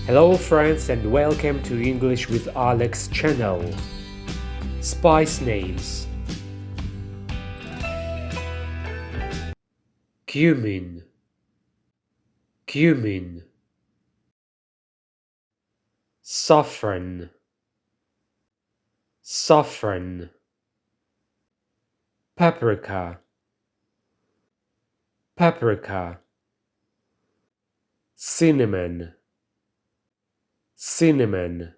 Hello friends and welcome to English with Alex channel. Spice names: cumin, cumin, saffron, saffron, paprika, paprika, cinnamon, cinnamon,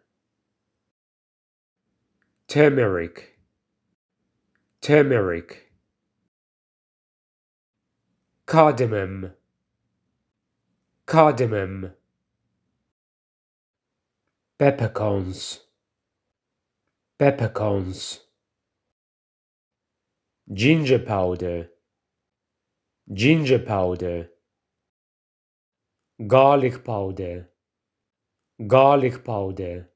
turmeric, turmeric, cardamom, cardamom, peppercorns, peppercorns, ginger powder, ginger powder, garlic powder, garlic powder,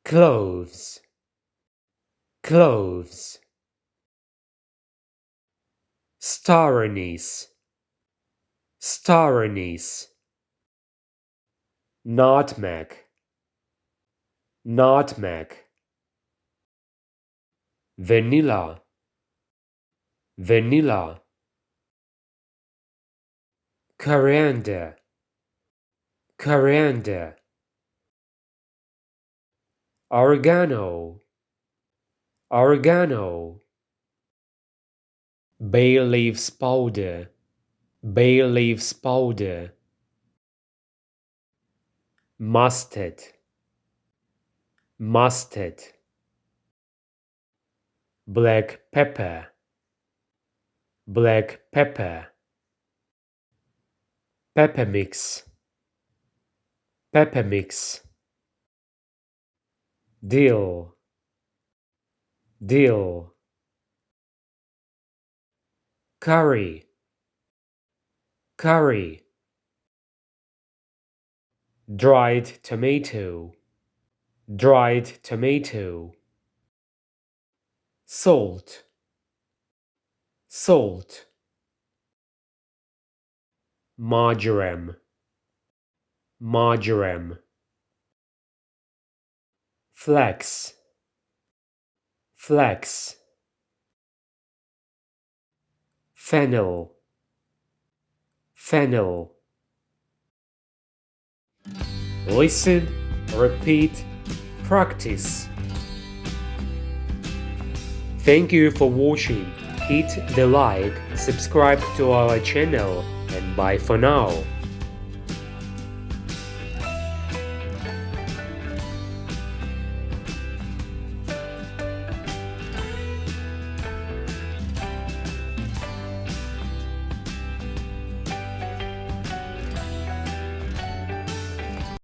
cloves, cloves, star anise, star anise, nutmeg, nutmeg, vanilla, vanilla, coriander, coriander, oregano, oregano, bay leaves powder, bay leaves powder, mustard, mustard, black pepper, black pepper, pepper mix, pepper mix, dill, dill, curry, curry, dried tomato, dried tomato, salt, salt, marjoram, marjoram, flax, flax, fennel, fennel. Listen, repeat, practice. Thank you for watching. Hit the like, subscribe to our channel, and bye for now.